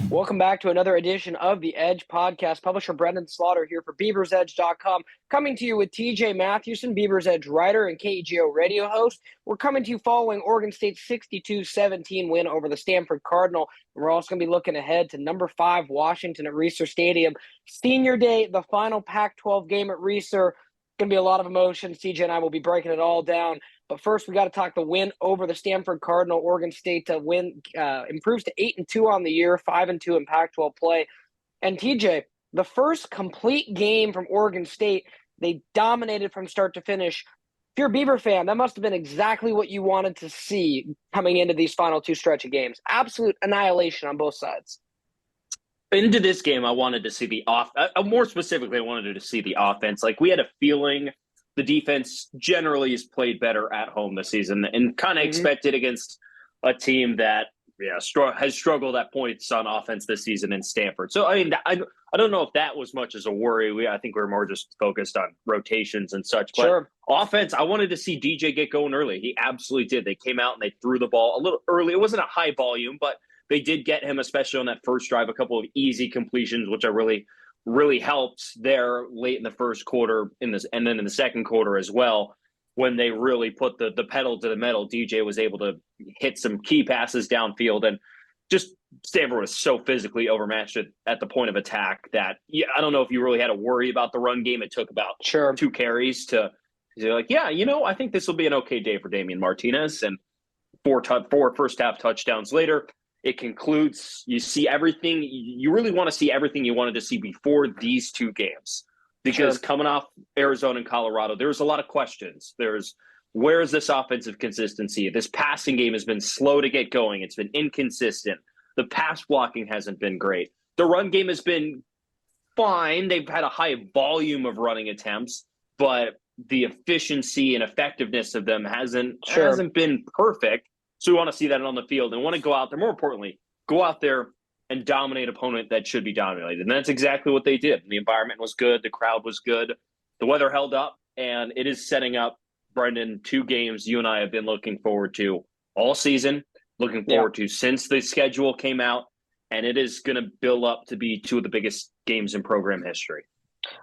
Welcome back to another edition of the Edge podcast. Publisher Brenden Slaughter here for BeaversEdge.com, coming to you with TJ Mathewson, Beavers Edge writer and KEGO radio host. We're coming to you following Oregon State's 62-17 win over the Stanford Cardinal. We're also going to be looking ahead to number 5 Washington at Reser Stadium. Senior Day, the final Pac-12 game at Reser. Going to be a lot of emotions. TJ and I will be breaking it all down. But first, we got to talk the win over the Stanford Cardinal. Oregon State to win improves to 8-2 on the year, 5-2 in Pac-12 play. And TJ, the first complete game from Oregon State, they dominated from start to finish. If you're a Beaver fan, that must have been exactly what you wanted to see coming into these final two stretch of games. Absolute annihilation on both sides. Into this game, I wanted to see the more specifically, I wanted to see the offense. Like, we had a feeling the defense generally has played better at home this season, and kind of expected against a team that has struggled at points on offense this season in Stanford. So, I mean, I don't know if that was much as a worry. I think we were more just focused on rotations and such. But Sure. Offense, I wanted to see DJ get going early. He absolutely did. They came out and they threw the ball a little early. It wasn't a high volume, but they did get him, especially on that first drive, a couple of easy completions, which are really helped there late in the first quarter and then in the second quarter as well. When they really put the pedal to the metal, DJ was able to hit some key passes downfield, and just Stanford was so physically overmatched at the point of attack that I don't know if you really had to worry about the run game. It took about 2 carries to like, I think this will be an okay day for Damian Martinez. And 4 first half touchdowns later, it concludes. You see everything. You really want to see everything you wanted to see before these 2 games. Because coming off Arizona and Colorado, there's a lot of questions. Where is this offensive consistency? This passing game has been slow to get going. It's been inconsistent. The pass blocking hasn't been great. The run game has been fine. They've had a high volume of running attempts, but the efficiency and effectiveness of them hasn't been perfect. So we want to see that on the field and want to go out there. More importantly, go out there and dominate opponent that should be dominated. And that's exactly what they did. The environment was good. The crowd was good. The weather held up. And it is setting up, Brenden, 2 games you and I have been looking forward to all season, looking forward to since the schedule came out. And it is going to build up to be 2 of the biggest games in program history.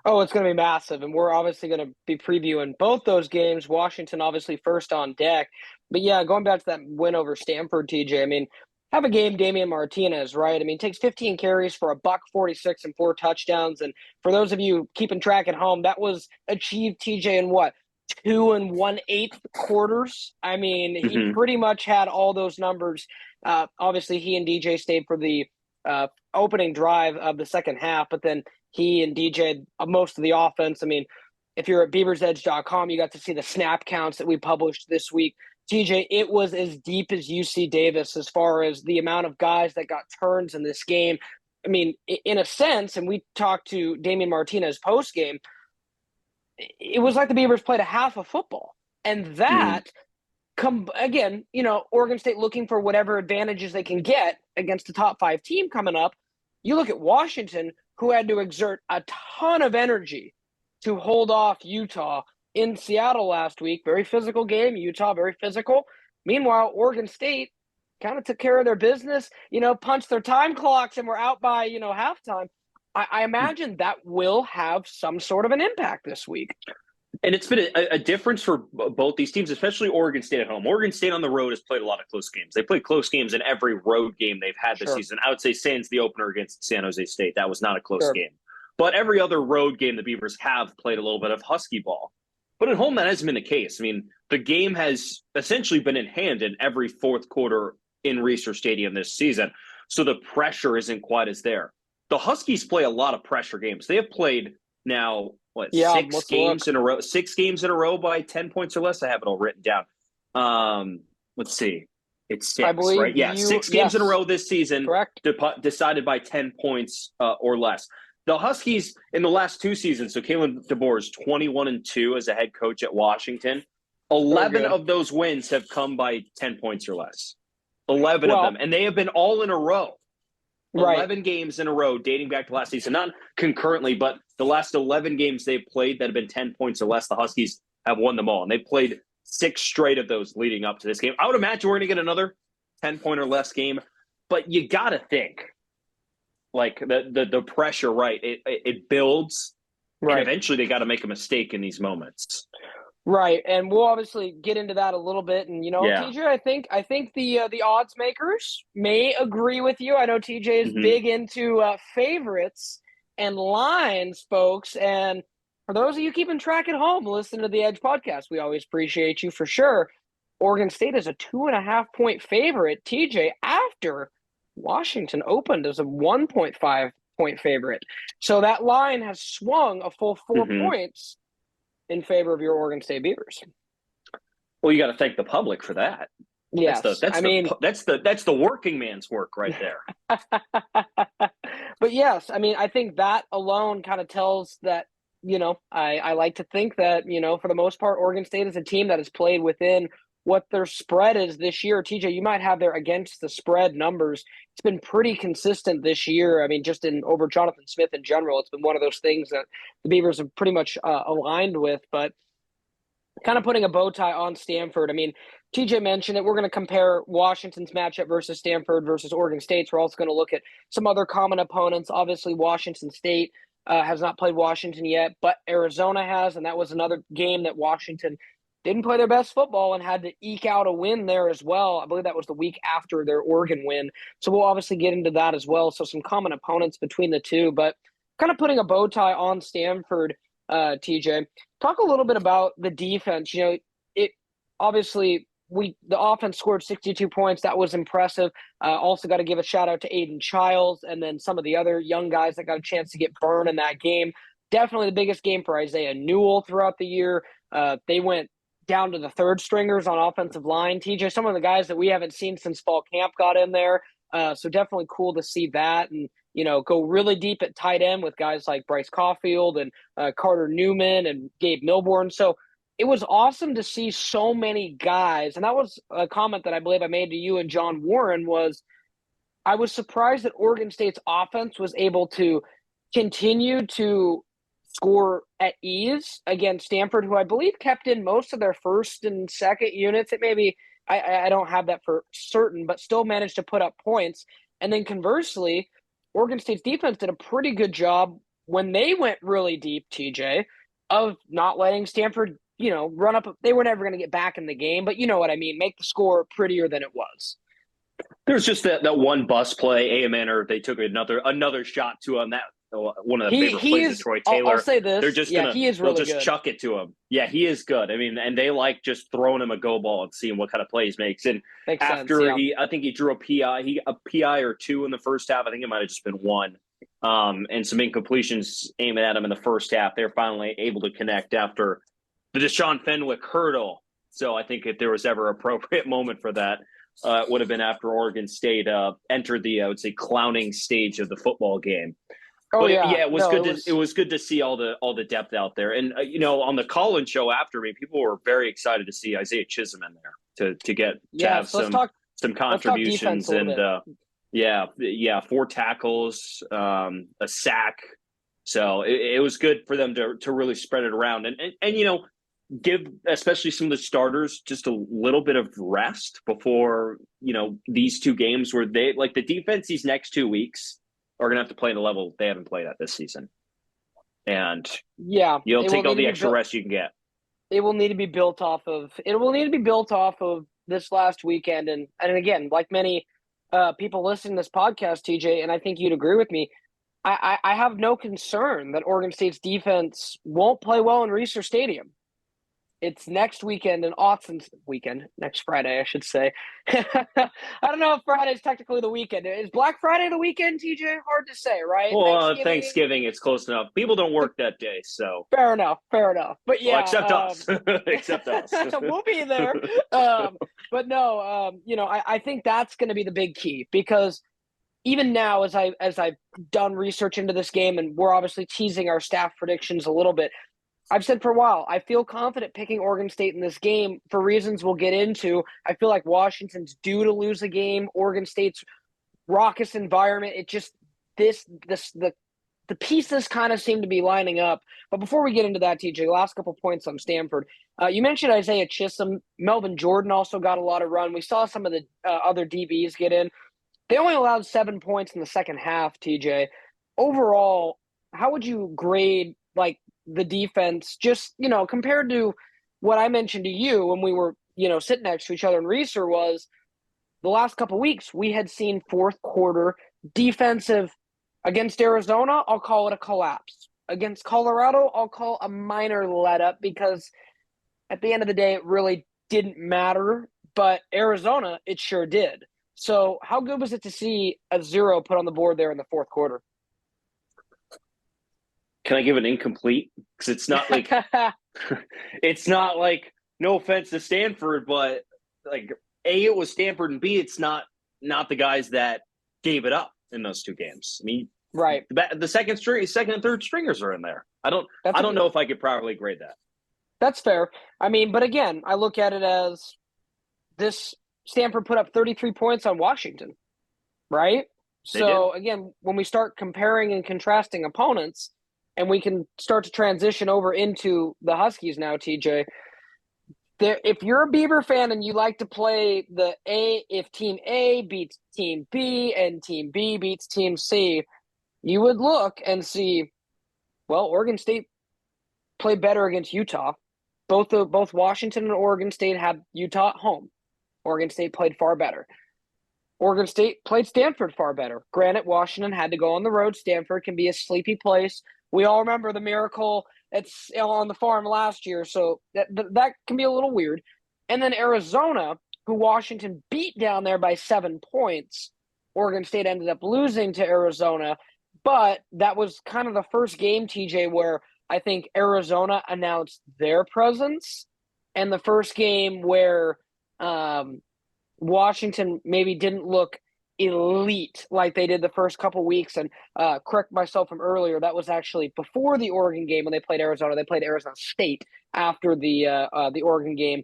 Oh, it's going to be massive. And we're obviously going to be previewing both those games. Washington, obviously, first on deck. But, going back to that win over Stanford, TJ, I mean, have a game, Damian Martinez, right? I mean, takes 15 carries for $146 and 4 touchdowns. And for those of you keeping track at home, that was achieved, TJ, in what, 2 1/8 quarters? I mean, he pretty much had all those numbers. Obviously, he and DJ stayed for the opening drive of the second half, but then he and DJ most of the offense. I mean, if you're at BeaversEdge.com, you got to see the snap counts that we published this week. TJ, it was as deep as UC Davis as far as the amount of guys that got turns in this game. I mean, in a sense, and we talked to Damian Martinez post-game, it was like the Beavers played a half of football. And that, again, Oregon State looking for whatever advantages they can get against the top 5 team coming up. You look at Washington, who had to exert a ton of energy to hold off Utah in Seattle last week. Very physical game. Utah, very physical. Meanwhile, Oregon State kind of took care of their business, punched their time clocks and were out by, halftime. I imagine that will have some sort of an impact this week. And it's been a difference for both these teams, especially Oregon State at home. Oregon State on the road has played a lot of close games. They played close games in every road game they've had this season. I would say sans the opener against San Jose State. That was not a close game. But every other road game, the Beavers have played a little bit of Husky ball. But at home, that hasn't been the case. I mean, the game has essentially been in hand in every fourth quarter in Reser Stadium this season. So the pressure isn't quite as there. The Huskies play a lot of pressure games. They have played now, 6 games in a row? 6 games in a row by 10 points or less. I have it all written down. Let's see. It's 6, right? Yeah, 6 games in a row this season. Correct. Decided by 10 points or less. The Huskies in the last 2 seasons, so Kalen DeBoer is 21-2 as a head coach at Washington. 11 of those wins have come by 10 points or less. 11 of them. And they have been all in a row. 11 games in a row dating back to last season. Not concurrently, but the last 11 games they've played that have been 10 points or less, the Huskies have won them all. And they've played 6 straight of those leading up to this game. I would imagine we're going to get another 10-point or less game. But you got to think, like the pressure, right? It builds, and Right. eventually they got to make a mistake in these moments. Right, and we'll obviously get into that a little bit. And Yeah. TJ, I think the odds makers may agree with you. I know TJ is Hmm. big into favorites and lines, folks. And for those of you keeping track at home, listen to the Edge podcast. We always appreciate you for sure. Oregon State is a 2.5 point favorite, TJ, after Washington opened as a 1.5 point favorite. So that line has swung a full 4 points in favor of your Oregon State Beavers. Well, you got to thank the public for that. That's the Yes, that's I the mean, that's the working man's work right there. but yes, I mean, I think that alone kind of tells that, I like to think that, for the most part, Oregon State is a team that has played within what their spread is this year. TJ, you might have their against the spread numbers. It's been pretty consistent this year. I mean, just in over Jonathan Smith in general, it's been one of those things that the Beavers have pretty much aligned with. But kind of putting a bow tie on Stanford. I mean, TJ mentioned it. We're going to compare Washington's matchup versus Stanford versus Oregon State's. We're also going to look at some other common opponents. Obviously, Washington State has not played Washington yet, but Arizona has, and that was another game that Washington didn't play their best football and had to eke out a win there as well. I believe that was the week after their Oregon win. So we'll obviously get into that as well. So some common opponents between the two, but kind of putting a bow tie on Stanford, TJ. Talk a little bit about the defense. It obviously the offense scored 62 points. That was impressive. Also got to give a shout out to Aiden Childs and then some of the other young guys that got a chance to get burned in that game. Definitely the biggest game for Isaiah Newell throughout the year. They went down to the third stringers on offensive line. TJ, some of the guys that we haven't seen since fall camp got in there. So definitely cool to see that. And go really deep at tight end with guys like Bryce Caulfield and Carter Newman and Gabe Milborn. So it was awesome to see so many guys. And that was a comment that I believe I made to you and John Warren was I was surprised that Oregon State's offense was able to continue to score at ease against Stanford, who I believe kept in most of their first and second units. It maybe I don't have that for certain, but still managed to put up points. And then conversely, Oregon State's defense did a pretty good job when they went really deep, TJ, of not letting Stanford, run up. They were never going to get back in the game, but you know what I mean, make the score prettier than it was. There's just that one bus play, Amanor. They took another shot to him. That one of the favorite He plays of is. Troy I'll Taylor. say this. They're just Yeah, he is they'll really just good. chuck it to him. Yeah, he is good. I mean, and they like just throwing him a go ball and seeing what kind of plays makes. And Makes after sense. Yeah. I think he drew a PI or two in the first half. I think it might have just been one. And some incompletions aiming at him in the first half. They're finally able to connect after the Deshaun Fenwick hurdle. So I think if there was ever an appropriate moment for that, it would have been after Oregon State entered the, I would say, clowning stage of the football game. Oh But yeah. it was No, good. It was good to see all the depth out there. And on the call-in show after me, people were very excited to see Isaiah Chisholm in there to have So some let's talk defense contributions a little and 4 tackles, a sack. So it was good for them to really spread it around and give especially some of the starters just a little bit of rest before these two games where they like the defense these next 2 weeks are going to have to play at a level they haven't played at this season. And yeah, you'll take all the extra rest you can get. It will need to be built off of. It will need to be built off of this last weekend, and again, like many people listening to this podcast, TJ, and I think you'd agree with me. I have no concern that Oregon State's defense won't play well in Reser Stadium. It's next weekend, an Autzen weekend, next Friday, I should say. I don't know if Friday's technically the weekend. Is Black Friday the weekend, TJ? Hard to say, right? Well, Thanksgiving, it's close enough. People don't work that day, so. Fair enough. But yeah. Well, except us. Except us. We'll be there. But no, I think that's going to be the big key because even now, as I've done research into this game, and we're obviously teasing our staff predictions a little bit, I've said for a while, I feel confident picking Oregon State in this game for reasons we'll get into. I feel like Washington's due to lose a game. Oregon State's raucous environment. It just the pieces kind of seem to be lining up. But before we get into that, TJ, last couple points on Stanford. You mentioned Isaiah Chisholm. Melvin Jordan also got a lot of run. We saw some of the other DBs get in. They only allowed 7 points in the second half, TJ. Overall, how would you grade like the defense just, compared to what I mentioned to you when we were, sitting next to each other in Reeser was the last couple of weeks we had seen fourth quarter defensive against Arizona, I'll call it a collapse. Against Colorado, I'll call a minor let up because at the end of the day, it really didn't matter. But Arizona, it sure did. So how good was it to see a 0 put on the board there in the fourth quarter? Can I give an incomplete? Because it's not like it's not like, no offense to Stanford, but like A, it was Stanford, and B, it's not the guys that gave it up in those two games. I mean, right. The second and third stringers are in there. I don't know if I could properly grade that. That's fair. I mean, but again, I look at it as this Stanford put up 33 points on Washington, right? So again, when we start comparing and contrasting opponents, and we can start to transition over into the Huskies now, TJ. If you're a Beaver fan and you like to play if Team A beats Team B and Team B beats Team C, you would look and see, well, Oregon State played better against Utah. Both Washington and Oregon State had Utah at home. Oregon State played far better. Oregon State played Stanford far better. Granted, Washington had to go on the road. Stanford can be a sleepy place. We all remember the miracle it's on the farm last year, so that can be a little weird. And then Arizona, who Washington beat down there by 7 points. Oregon State ended up losing to Arizona, but that was kind of the first game, TJ, where I think Arizona announced their presence, and the first game where Washington maybe didn't look elite like they did the first couple weeks. And correct myself from earlier, that was actually before the Oregon game when they played Arizona. They played Arizona State after the Oregon game.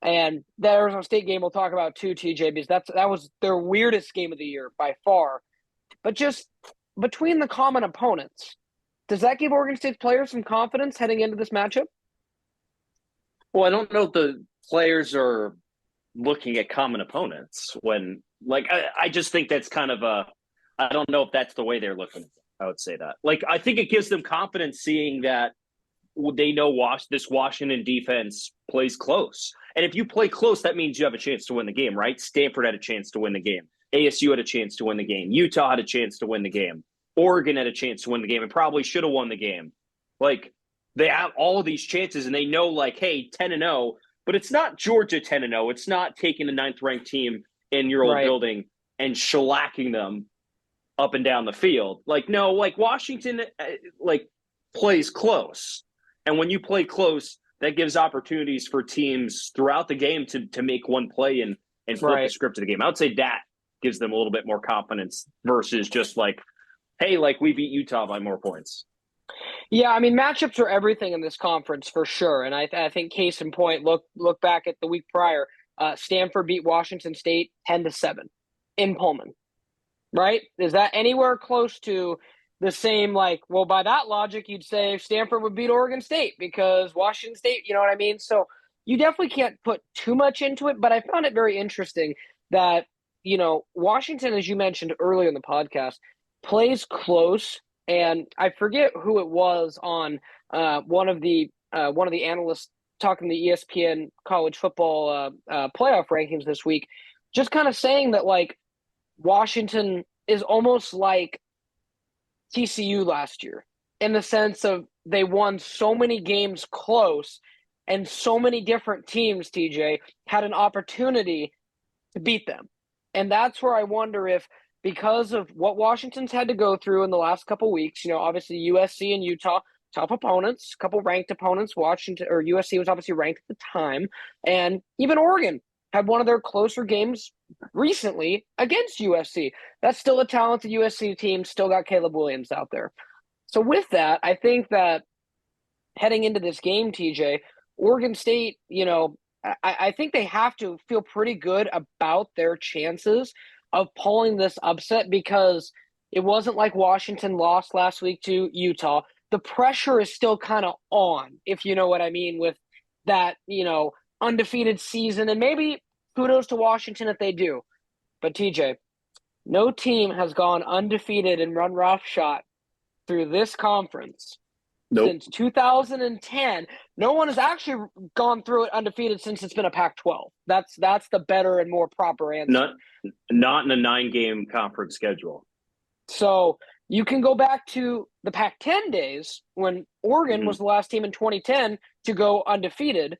And the Arizona State game we'll talk about too, TJ, because that was their weirdest game of the year by far. But just between the common opponents, does that give Oregon State players some confidence heading into this matchup? Well, I don't know if the players are looking at common opponents when, like, I just think that's kind of I don't know if that's the way they're looking at it. I would say that. Like, I think it gives them confidence seeing that they know this Washington defense plays close. And if you play close, that means you have a chance to win the game, right? Stanford had a chance to win the game. ASU had a chance to win the game. Utah had a chance to win the game. Oregon had a chance to win the game and probably should have won the game. Like, they have all of these chances, and they know, like, hey, 10-0, but it's not Georgia 10-0. It's not taking the ninth-ranked team in your old building and shellacking them up and down the field. Like, no, like, Washington, like, plays close. And when you play close, that gives opportunities for teams throughout the game to make one play and flip the script of the game. I would say that gives them a little bit more confidence versus just like, hey, like, we beat Utah by more points. Yeah, I mean, matchups are everything in this conference for sure. And I think case in point, look back at the week prior. Stanford beat Washington State 10-7 in Pullman, right? Is that anywhere close to the same, like, well, by that logic, you'd say Stanford would beat Oregon State because Washington State, you know what I mean? So you definitely can't put too much into it, but I found it very interesting that, Washington, as you mentioned earlier in the podcast, plays close. And I forget who it was on one of the analysts talking the ESPN college football playoff rankings this week, just kind of saying that, like, Washington is almost like TCU last year in the sense of they won so many games close and so many different teams, TJ, had an opportunity to beat them. And that's where I wonder if, because of what Washington's had to go through in the last couple weeks, obviously USC and Utah, top opponents, a couple ranked opponents. Washington or USC was obviously ranked at the time, and even Oregon had one of their closer games recently against USC. That's still a talented USC team, still got Caleb Williams out there. So with that, I think that heading into this game, TJ, Oregon State, I think they have to feel pretty good about their chances of pulling this upset because it wasn't like Washington lost last week to Utah. The pressure is still kind of on, if you know what I mean, with that, undefeated season. And maybe kudos to Washington if they do. But TJ, No team has gone undefeated and run roughshod through this conference Nope. since 2010. No one has actually gone through it undefeated since it's been a Pac-12. That's the better and more proper answer. Not in a 9-game conference schedule. So you can go back to the Pac-10 days when Oregon was the last team in 2010 to go undefeated.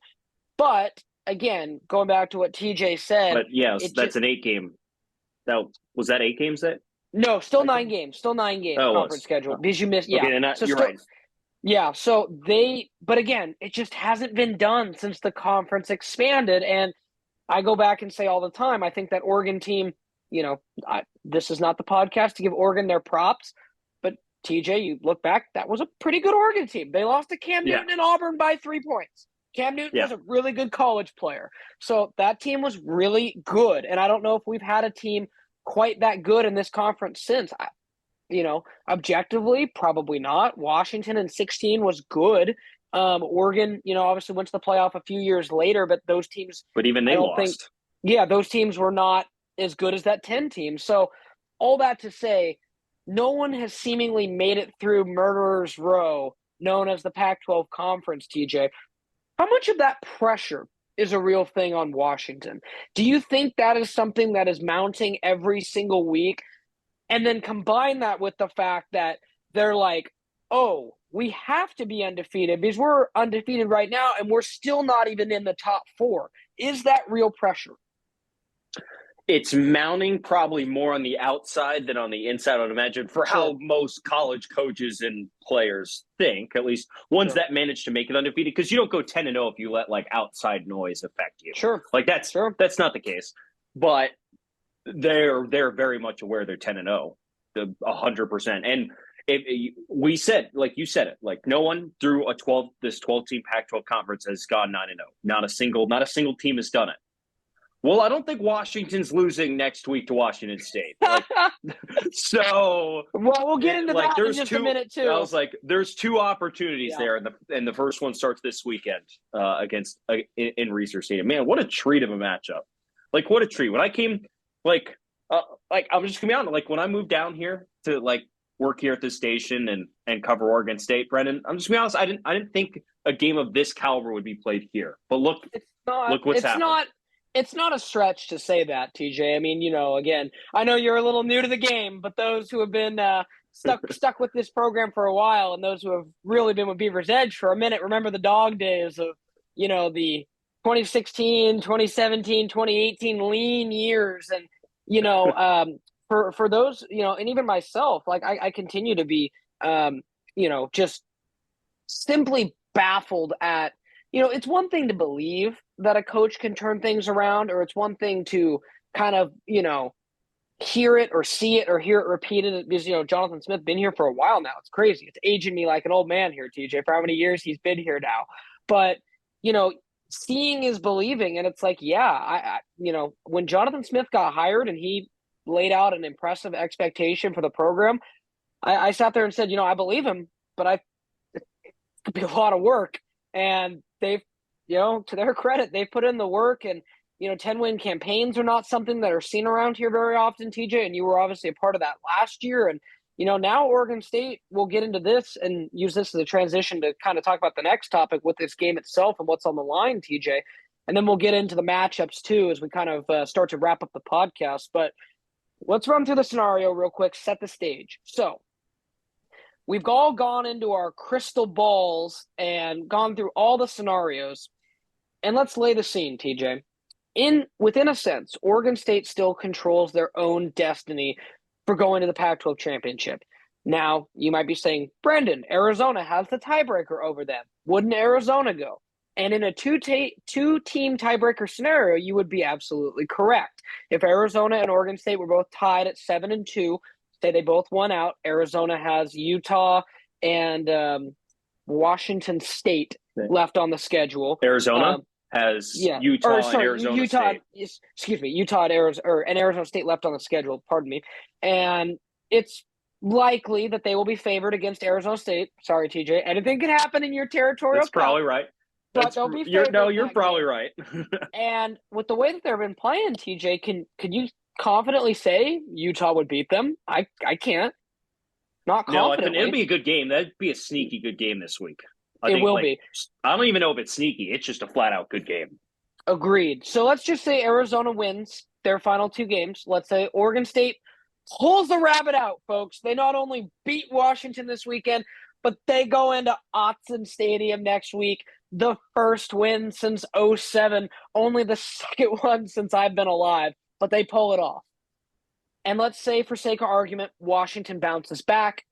But again, going back to what TJ said. But yes, that's an 8-game. Was that 8 games that? No, still 9 games. Still 9-game conference schedule. Because you missed, yeah. Okay, so you're right. Yeah, so but again, it just hasn't been done since the conference expanded. And I go back and say all the time, I think that Oregon team, this is not the podcast to give Oregon their props, but TJ, you look back, that was a pretty good Oregon team. They lost to Cam Newton and Auburn by 3 points. Cam Newton was a really good college player. So that team was really good. And I don't know if we've had a team quite that good in this conference since. Objectively, probably not. Washington in 2016 was good. Oregon, obviously went to the playoff a few years later, but those teams. But even they lost. Those teams were not as good as that 10 team. So all that to say, no one has seemingly made it through Murderer's Row, known as the Pac-12 Conference, TJ. How much of that pressure is a real thing on Washington? Do you think that is something that is mounting every single week? And then combine that with the fact that they're like, oh, we have to be undefeated because we're undefeated right now and we're still not even in the top 4. Is that real pressure? It's mounting probably more on the outside than on the inside, I would imagine, for how most college coaches and players think, at least ones that manage to make it undefeated, because you don't go 10-0 if you let outside noise affect you. Sure. That's not the case. But they're very much aware they're 10-0, 100%. And we said, you said it, no one through this 12-team Pac-12 conference has gone 9-0. Not a single team has done it. Well, I don't think Washington's losing next week to Washington State. So, well, we'll get into that in just a minute too. I was like, there's 2 opportunities there, and the first one starts this weekend against in Reser Stadium. Man, what a treat of a matchup! What a treat. When I came, I'm just gonna be honest. When I moved down here to work here at this station and cover Oregon State, Brenden, I'm just gonna be honest. I didn't think a game of this caliber would be played here. But look what's happened. It's not a stretch to say that, TJ. I mean, again, I know you're a little new to the game, but those who have been stuck with this program for a while and those who have really been with BeaversEdge for a minute remember the dog days of, the 2016, 2017, 2018 lean years. And, for those, and even myself, I continue to be, just simply baffled at, it's one thing to believe that a coach can turn things around, or it's one thing to kind of, hear it or see it or hear it repeated because, Jonathan Smith been here for a while now. It's crazy. It's aging me like an old man here, TJ, for how many years he's been here now. But, seeing is believing. And it's I when Jonathan Smith got hired and he laid out an impressive expectation for the program, I sat there and said, I believe him, but it could be a lot of work. And they've, to their credit, they've put in the work. And, 10-win campaigns are not something that are seen around here very often, TJ. And you were obviously a part of that last year. And, now Oregon State will get into this and use this as a transition to kind of talk about the next topic with this game itself and what's on the line, TJ. And then we'll get into the matchups too as we kind of start to wrap up the podcast. But let's run through the scenario real quick, set the stage. So we've all gone into our crystal balls and gone through all the scenarios. And let's lay the scene, TJ. Within a sense, Oregon State still controls their own destiny for going to the Pac-12 championship. Now, you might be saying, Brenden, Arizona has the tiebreaker over them. Wouldn't Arizona go? And in a two-team tiebreaker scenario, you would be absolutely correct. If Arizona and Oregon State were both tied at 7-2, say they both won out, Arizona has Utah and Washington State left on the schedule. Arizona has Utah and Arizona State. Utah and Arizona State left on the schedule, pardon me. And it's likely that they will be favored against Arizona State. Sorry, TJ. Anything can happen in your territorial. That's probably right. But they'll be favored. You're probably right. And with the way that they've been playing, TJ, can you confidently say Utah would beat them. I can't. Not No, I couldn't. It'd confidently. be a good game. That'd be a sneaky good game this week. I It think, will like, be. I don't even know if it's sneaky. It's just a flat out good game. Agreed. So let's just say Arizona wins their final two games. Let's say Oregon State pulls the rabbit out, folks. They not only beat Washington this weekend, but they go into Autzen Stadium next week. The first win since '07, only the second one since I've been alive, but they pull it off. And let's say, for sake of argument, Washington bounces back,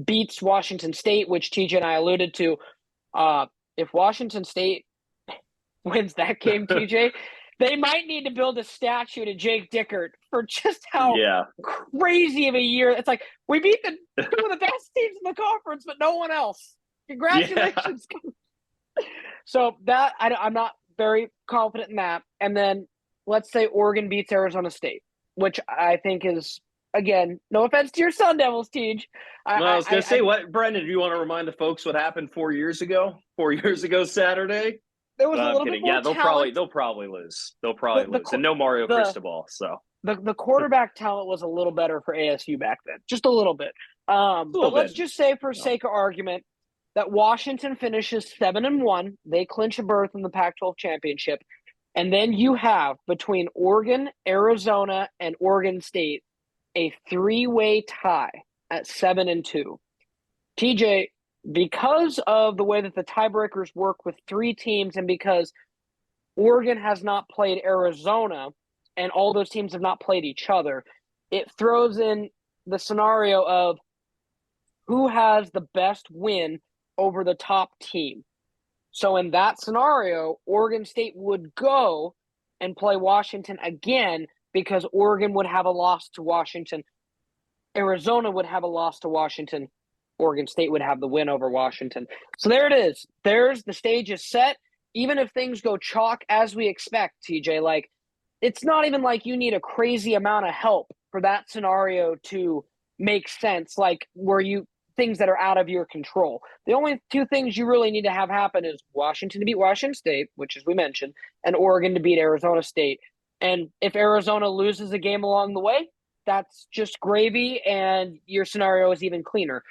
beats Washington State, which TJ and I alluded to. If Washington State wins that game, TJ, they might need to build a statue to Jake Dickert for just how Yeah. crazy of a year. It's like, we beat two of the best teams in the conference, but no one else. Congratulations. Yeah. So that I'm not very confident in that. And then let's say Oregon beats Arizona State, which I think is, again, no offense to your Sun Devils, Tej. I was going to say, what, Brenden, do you want to remind the folks what happened 4 years ago? 4 years ago Saturday? There was a little bit more they'll talent. probably lose. They'll probably lose. And no Mario Cristobal, so. The quarterback talent was a little better for ASU back then. Just a little bit. But let's just say, for sake of argument, that Washington finishes 7-1. They clinch a berth in the Pac-12 championship. And then you have, between Oregon, Arizona, and Oregon State, a three-way tie at 7-2. TJ, because of the way that the tiebreakers work with three teams, and because Oregon has not played Arizona and all those teams have not played each other, it throws in the scenario of who has the best win over the top team. So in that scenario, Oregon State would go and play Washington again because Oregon would have a loss to Washington. Arizona would have a loss to Washington. Oregon State would have the win over Washington. So there it is. There's the stage is set. Even if things go chalk as we expect, TJ, like, it's not even like you need a crazy amount of help for that scenario to make sense, like things that are out of your control. The only two things you really need to have happen is Washington to beat Washington State, which, as we mentioned, and Oregon to beat Arizona State. And if Arizona loses a game along the way, that's just gravy, and your scenario is even cleaner.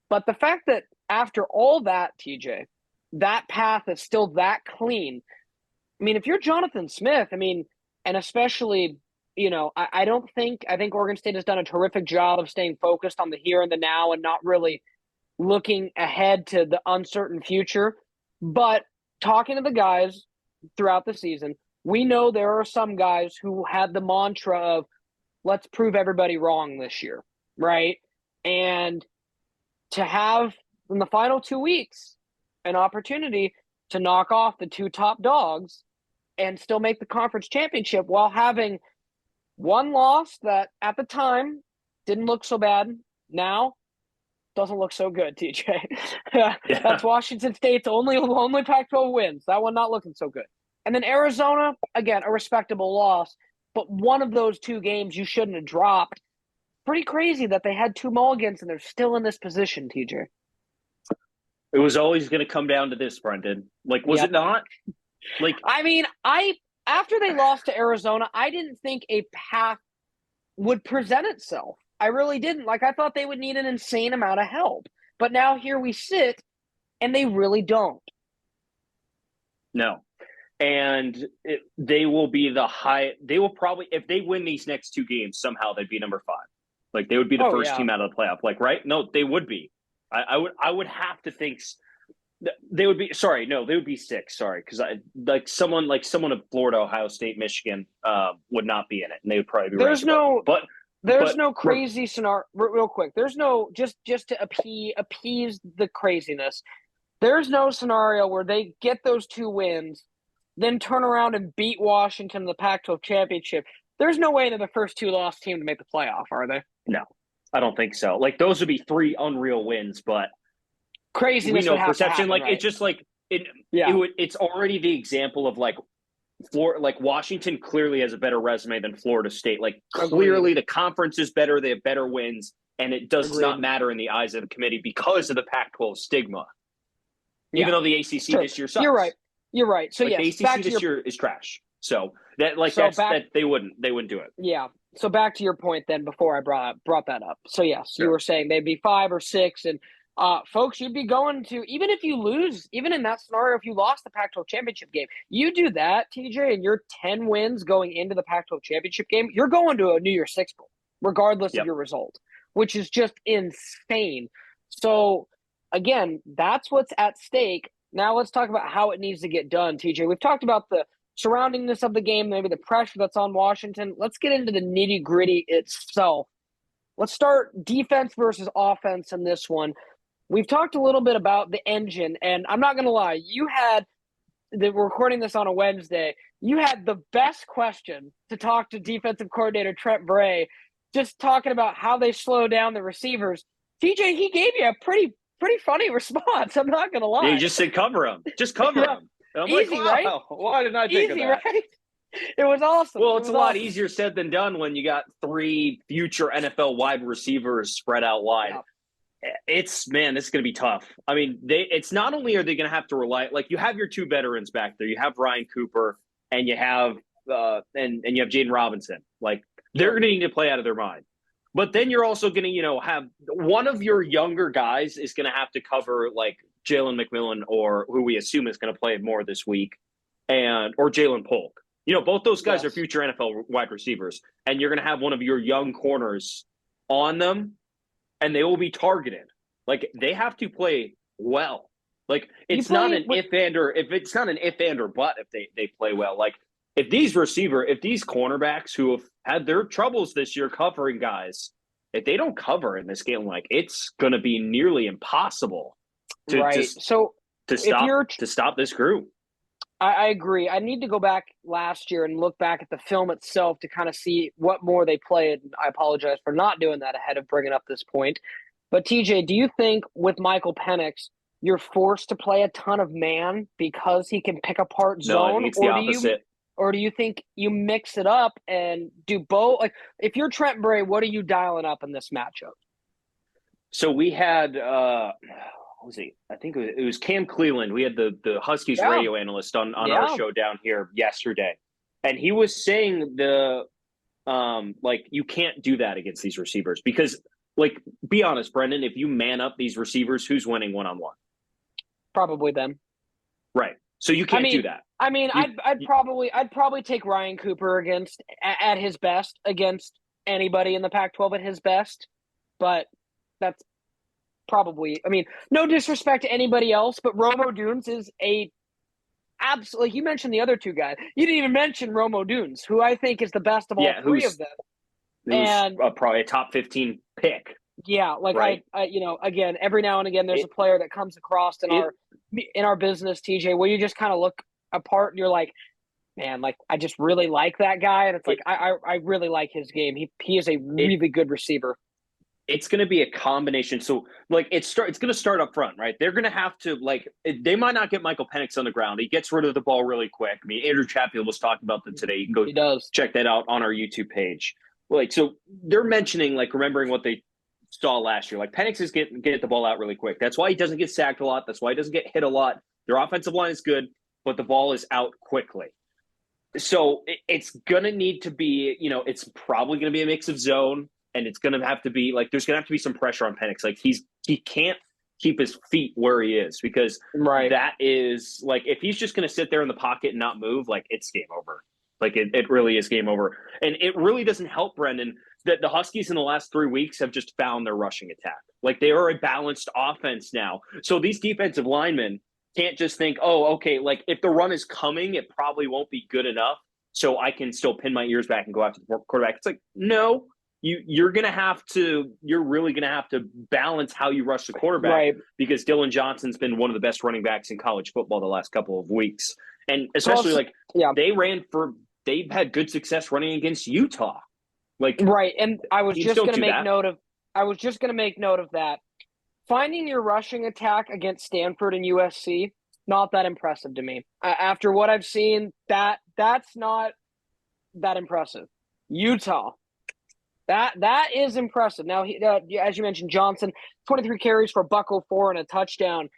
But the fact that after all that, TJ, that path is still that clean. I mean, if you're Jonathan Smith, and especially, I think Oregon State has done a terrific job of staying focused on the here and the now and not really looking ahead to the uncertain future. But talking to the guys throughout the season, we know there are some guys who had the mantra of, let's prove everybody wrong this year, right? And to have, in the final 2 weeks, an opportunity to knock off the two top dogs and still make the conference championship while having one loss that at the time didn't look so bad. Now doesn't look so good, TJ. Yeah. That's Washington State's only Pac-12 wins. That one not looking so good. And then Arizona, again, a respectable loss, but one of those two games you shouldn't have dropped. Pretty crazy that they had two mulligans and they're still in this position, TJ. It was always going to come down to this, Brenden. Like, was it not? Like, after they lost to Arizona, I didn't think a path would present itself. I really didn't. Like, I thought they would need an insane amount of help. But now here we sit, and they really don't. No. And they will probably, if they win these next two games, somehow they'd be number 5. Like, they would be the first team out of the playoff. Like, right? No, they would be. I would have to think they would be. Sorry, no, they would be 6. Sorry, because someone of Florida, Ohio State, Michigan would not be in it, and they would probably be. There's no crazy scenario. Real quick, there's no just to appease the craziness. There's no scenario where they get those 2 wins, then turn around and beat Washington in the Pac-12 championship. There's no way they're the first 2-loss team to make the playoff, are they? No, I don't think so. Like, those would be 3 unreal wins, but craziness. We know perception. Like, right? It's just like it's already the example of like Washington clearly has a better resume than Florida State. Like, clearly the conference is better. They have better wins, and it does not matter in the eyes of the committee because of the Pac-12 stigma. Even though the ACC this year sucks. You're right. So the ACC this year is trash. So that they wouldn't do it. Yeah. So back to your point then before I brought that up. So yes, you Sure. were saying they'd be 5 or 6, and folks, you'd be going to, even if you lose, even in that scenario, if you lost the Pac-12 championship game, you do that, TJ, and you're 10 wins going into the Pac-12 championship game, you're going to a New Year's Six Bowl, regardless of Yep. your result, which is just insane. So again, that's what's at stake. Now let's talk about how it needs to get done, TJ. We've talked about the surroundingness of the game, maybe the pressure that's on Washington. Let's get into the nitty gritty itself. Let's start defense versus offense in this one. We've talked a little bit about the engine, and I'm not going to lie, we're recording this on a Wednesday. You had the best question to talk to defensive coordinator Trent Bray, just talking about how they slow down the receivers. TJ, he gave you a pretty funny response. I'm not going to lie. Yeah, you just said cover him. Just cover him. And I'm Easy, like, right? wow, why didn't I think of Easy, that? right? It was awesome. Well, it's a lot easier said than done when you got 3 future NFL wide receivers spread out wide. Yeah. This is going to be tough. I mean, it's not only are they going to have to rely, like you have your 2 veterans back there. You have Ryan Cooper and you have and you have Jaden Robinson. Like they're going to need to play out of their mind. But then you're also going to, have one of your younger guys is going to have to cover like Jalen McMillan, or who we assume is going to play more this week, or Jalen Polk. Both those guys are future NFL wide receivers, and you're going to have one of your young corners on them, and they will be targeted. Like they have to play well. Like it's not an if and or but if they play well. Like if these cornerbacks who have had their troubles this year covering guys, if they don't cover in this game, like it's going to be nearly impossible to stop this group. I agree. I need to go back last year and look back at the film itself to kind of see what more they played. I apologize for not doing that ahead of bringing up this point. But TJ, do you think with Michael Penix, you're forced to play a ton of man because he can pick apart zone? No, I think it's the opposite. Or do you think you mix it up and do both? Like, if you're Trent Bray, what are you dialing up in this matchup? So we had, what was he? I think it was Cam Cleland. We had the Huskies radio analyst on our show down here yesterday. And he was saying you can't do that against these receivers because, like, be honest, Brenden, if you man up these receivers, who's winning one-on-one? Probably them. Right. So you can't do that. I mean, I'd probably take Ryan Cooper at his best against anybody in the Pac-12 at his best, but that's probably. I mean, no disrespect to anybody else, but Romo Dunes is absolutely. You mentioned the other 2 guys. You didn't even mention Romo Dunes, who I think is the best of all 3 of them. And probably a top 15 pick. Yeah, like right? Again, every now and again, there's a player that comes across in our business, TJ, where you just kind of look apart and you're like, man, like I just really like that guy, and it's like I really like his game. He is a really good receiver. It's going to be a combination. So like it's going to start up front, right? They're going to have to they might not get Michael Penix on the ground. He gets rid of the ball really quick. I mean, Andrew Chatfield was talking about that today. You can go check that out on our YouTube page. Like, so they're mentioning remembering what they saw last year. Like Penix is get the ball out really quick. That's why he doesn't get sacked a lot. That's why he doesn't get hit a lot. Their offensive line is good, but the ball is out quickly. So it's going to need to be, it's probably going to be a mix of zone, and it's going to have to be there's going to have to be some pressure on Penix. Like he can't keep his feet where he is because that is if he's just going to sit there in the pocket and not move, it's game over. It really is game over. And it really doesn't help, Brenden, that the Huskies in the last 3 weeks have just found their rushing attack. They are a balanced offense now. So these defensive linemen can't just think, oh, okay, if the run is coming, it probably won't be good enough, so I can still pin my ears back and go after the quarterback. It's no, you're really going to have to balance how you rush the quarterback because Dylan Johnson's been one of the best running backs in college football the last couple of weeks. And especially they've had good success running against Utah. And I was just going to make note of that. Finding your rushing attack against Stanford and USC, not that impressive to me. After what I've seen, that's not that impressive. Utah, that is impressive. Now, as you mentioned, Johnson, 23 carries for $104 and a touchdown.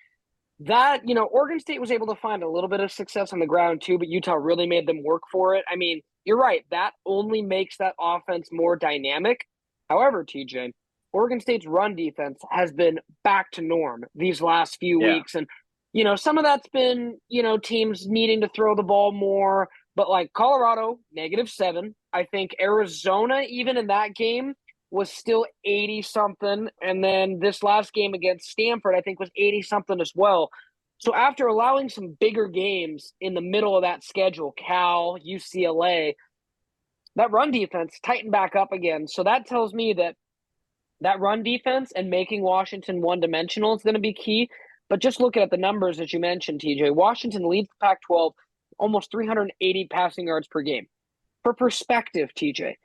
That, Oregon State was able to find a little bit of success on the ground too, but Utah really made them work for it. I mean, you're right. That only makes that offense more dynamic. However, TJ, Oregon State's run defense has been back to norm these last few Yeah. weeks. And, some of that's been, teams needing to throw the ball more. But like Colorado, -7. I think Arizona, even in that game, was still 80 something. And then this last game against Stanford, I think, was 80 something as well. So after allowing some bigger games in the middle of that schedule, Cal, UCLA, that run defense tightened back up again. So that tells me that run defense and making Washington one-dimensional is going to be key. But just looking at the numbers that you mentioned, TJ, Washington leads the Pac-12 almost 380 passing yards per game. For perspective, TJ,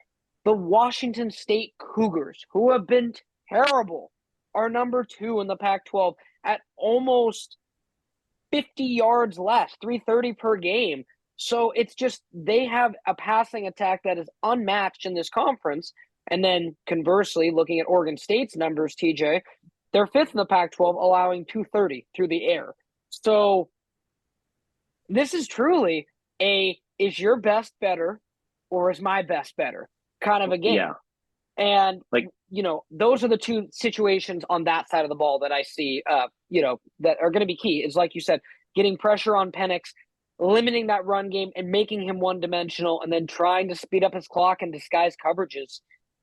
the Washington State Cougars, who have been terrible, are number 2 in the Pac-12 at almost 50 yards less, 330 per game. So it's just they have a passing attack that is unmatched in this conference. And then conversely, looking at Oregon State's numbers, TJ, they're 5th in the Pac-12, allowing 230 through the air. So this is truly is your best better or is my best better kind of a game. Yeah. And, those are the two situations on that side of the ball that I see, that are going to be key. Is like you said, getting pressure on Penix, limiting that run game and making him one-dimensional, and then trying to speed up his clock and disguise coverages.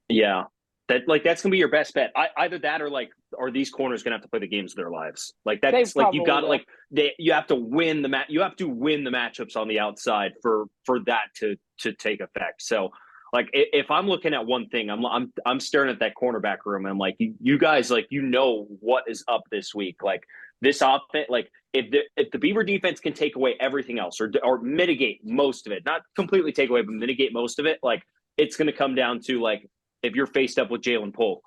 Yeah. That's going to be your best bet. Either that or are these corners going to have to play the games of their lives? That's like you got you have to win the you have to win the matchups on the outside for that to take effect. So if I'm looking at one thing, I'm staring at that cornerback room and I'm like, you guys, what is up this week? This offense, if the Beaver defense can take away everything else or mitigate most of it, not completely take away, but mitigate most of it, it's going to come down to if you're faced up with Jalen Polk,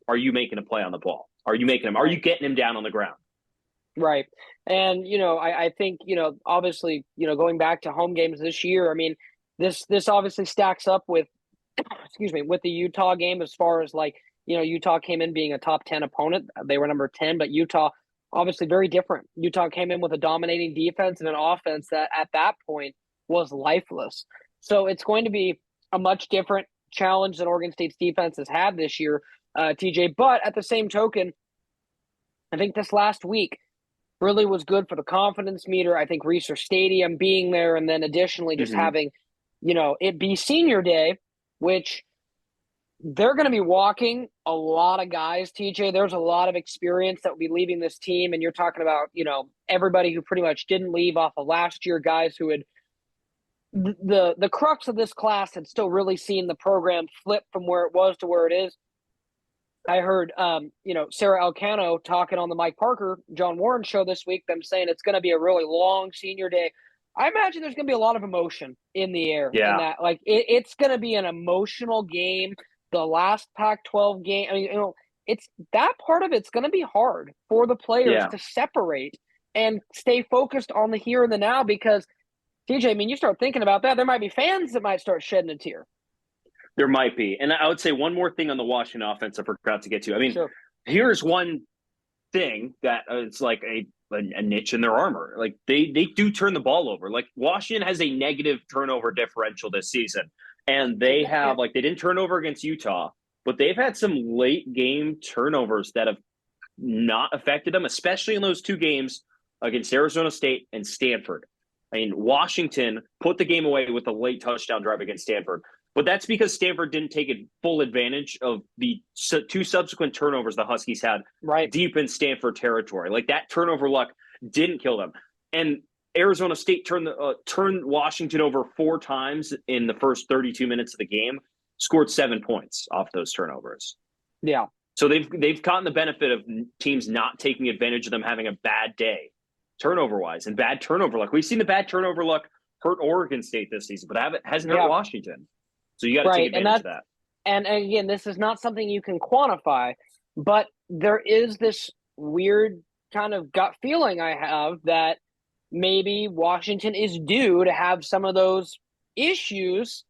are you making a play on the ball? Are you getting him down on the ground? Right. And, I think, obviously, going back to home games this year, I mean, this obviously stacks up with, with the Utah game as far as Utah came in being a top 10 opponent. They were number 10, but Utah obviously very different. Utah came in with a dominating defense and an offense that at that point was lifeless. So it's going to be a much different challenge that Oregon State's defense has had this year, TJ. But at the same token, I think this last week really was good for the confidence meter. I think Research Stadium being there, and then additionally just having, it be senior day, which they're going to be walking a lot of guys, TJ. There's a lot of experience that will be leaving this team. And you're talking about, everybody who pretty much didn't leave off of last year, guys who had the crux of this class had still really seen the program flip from where it was to where it is. I heard, Sarah Elcano talking on the Mike Parker, John Warren show this week, them saying it's going to be a really long senior day. I imagine there's going to be a lot of emotion in the air. Yeah. In that, it's going to be an emotional game. The last Pac-12 game, I mean, it's that part of it's going to be hard for the players to separate and stay focused on the here and the now because, TJ, I mean, you start thinking about that, there might be fans that might start shedding a tear. There might be. And I would say one more thing on the Washington offense I forgot to get to. I mean, Here's one thing that it's like a niche in their armor. They do turn the ball over. Washington has a negative turnover differential this season. And they have, they didn't turn over against Utah, but they've had some late game turnovers that have not affected them, especially in those two games against Arizona State and Stanford. I mean, Washington put the game away with a late touchdown drive against Stanford. But that's because Stanford didn't take full advantage of the two subsequent turnovers the Huskies had deep in Stanford territory. That turnover luck didn't kill them. And Arizona State turned Washington over 4 times in the first 32 minutes of the game, scored 7 points off those turnovers. Yeah. So they've gotten the benefit of teams not taking advantage of them having a bad day turnover-wise and bad turnover luck. We've seen the bad turnover luck hurt Oregon State this season, but hasn't hurt Washington. So you got to take advantage of that. And again, this is not something you can quantify, but there is this weird kind of gut feeling I have that maybe Washington is due to have some of those issues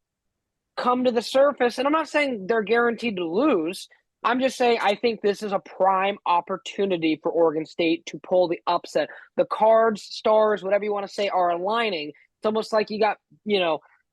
come to the surface. And I'm not saying they're guaranteed to lose. I'm just saying I think this is a prime opportunity for Oregon State to pull the upset. The cards, stars, whatever you want to say, are aligning. It's almost like you got,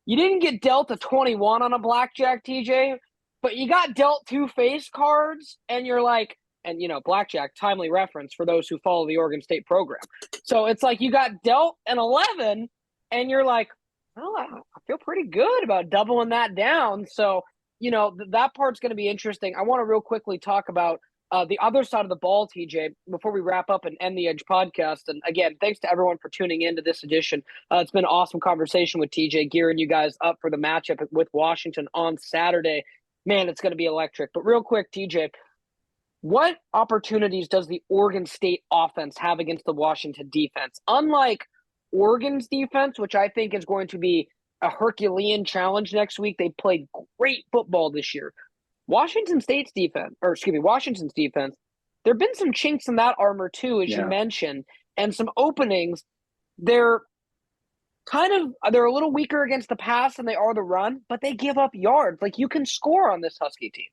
you didn't get dealt a 21 on a blackjack, TJ, but you got dealt 2 face cards, and you're like, and blackjack, timely reference for those who follow the Oregon State program. So it's like you got dealt an 11, and you're like, well, I feel pretty good about doubling that down. So, that part's going to be interesting. I want to real quickly talk about the other side of the ball, TJ, before we wrap up and end the Edge podcast. And again, thanks to everyone for tuning into this edition. It's been an awesome conversation with TJ, gearing you guys up for the matchup with Washington on Saturday. Man, it's going to be electric. But real quick, TJ, what opportunities does the Oregon State offense have against the Washington defense? Unlike Oregon's defense, which I think is going to be a Herculean challenge next week, they played great football this year. Washington's defense, there have been some chinks in that armor too, as you mentioned, and some openings. They're a little weaker against the pass than they are the run, but they give up yards. Like, you can score on this Husky team.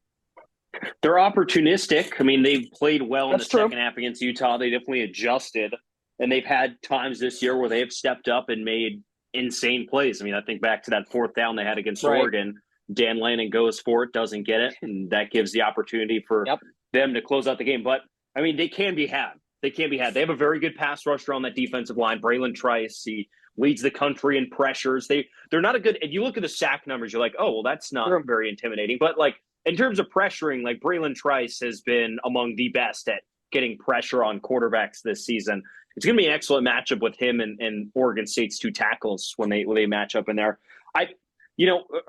They're opportunistic. I mean, they've played well in the second half against Utah. They definitely adjusted, and they've had times this year where they have stepped up and made insane plays. I mean, I think back to that 4th down they had against Oregon. Dan Lanning goes for it, doesn't get it, and that gives the opportunity for them to close out the game. But, I mean, they can be had. They have a very good pass rusher on that defensive line. Braylon Trice, he leads the country in pressures. They're not a good – if you look at the sack numbers, you're like, oh, well, that's not very intimidating. But, like, in terms of pressuring, like, Braylon Trice has been among the best at getting pressure on quarterbacks this season. It's going to be an excellent matchup with him and Oregon State's 2 tackles when they match up in there.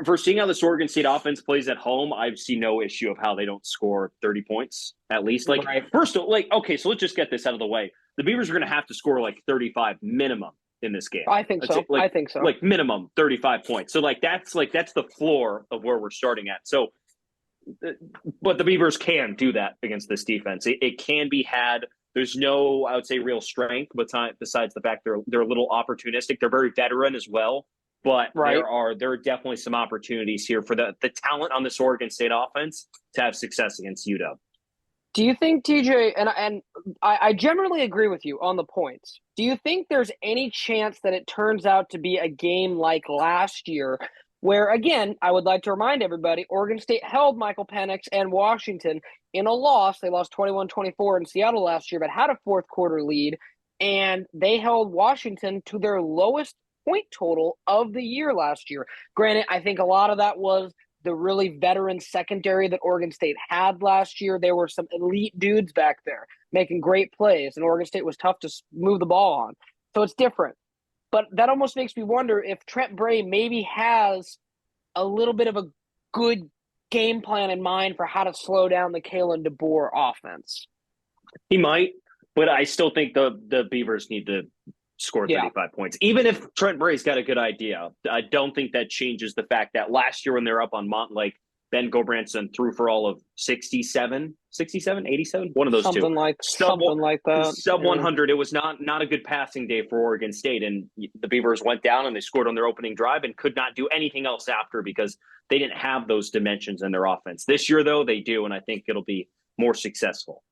For seeing how this Oregon State offense plays at home, I see no issue of how they don't score 30 points at least. First of all, okay, so let's just get this out of the way. The Beavers are going to have to score 35 minimum in this game. I think so. I think so. Minimum 35 points. So that's the floor of where we're starting at. So, but the Beavers can do that against this defense. It can be had. There's no, I would say, real strength besides the fact they're a little opportunistic. They're very veteran as well. But there are definitely some opportunities here for the talent on this Oregon State offense to have success against UW. Do you think, TJ, and I generally agree with you on the points, do you think there's any chance that it turns out to be a game like last year where, again, I would like to remind everybody, Oregon State held Michael Penix and Washington in a loss. They lost 21-24 in Seattle last year, but had a 4th quarter lead, and they held Washington to their lowest point total of the year last year. Granted, I think a lot of that was the really veteran secondary that Oregon State had last year. There were some elite dudes back there making great plays, and Oregon State was tough to move the ball on. So it's different. But that almost makes me wonder if Trent Bray maybe has a little bit of a good game plan in mind for how to slow down the Kalen DeBoer offense. He might, but I still think the Beavers need to score 35 points. Even if Trent Bray's got a good idea, I don't think that changes the fact that last year when they were up on Montlake, Ben Gobranson threw for all of 67, 87, one of those something two. Like that. Sub 100. It was not a good passing day for Oregon State, and the Beavers went down and they scored on their opening drive and could not do anything else after because they didn't have those dimensions in their offense. This year, though, they do, and I think it'll be more successful.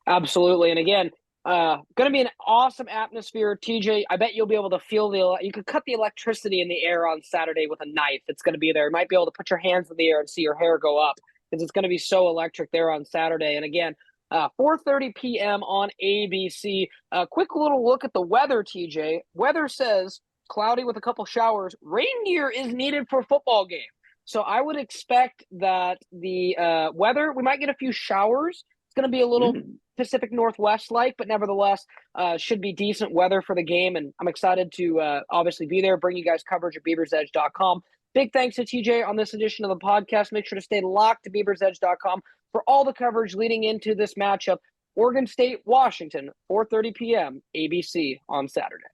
Absolutely. And again, going to be an awesome atmosphere, TJ. I bet you'll be able to feel you could cut the electricity in the air on Saturday with a knife. It's going to be there. You might be able to put your hands in the air and see your hair go up because it's going to be so electric there on Saturday. And again, 4:30 p.m. on ABC. Quick little look at the weather, TJ. Weather says cloudy with a couple showers. Rain gear is needed for a football game. So I would expect that the weather, we might get a few showers. It's going to be a little Pacific Northwest-like, but nevertheless should be decent weather for the game. And I'm excited to obviously be there, bring you guys coverage at BeaversEdge.com. Big thanks to TJ on this edition of the podcast. Make sure to stay locked to BeaversEdge.com for all the coverage leading into this matchup. Oregon State, Washington, 4:30 p.m. ABC on Saturday.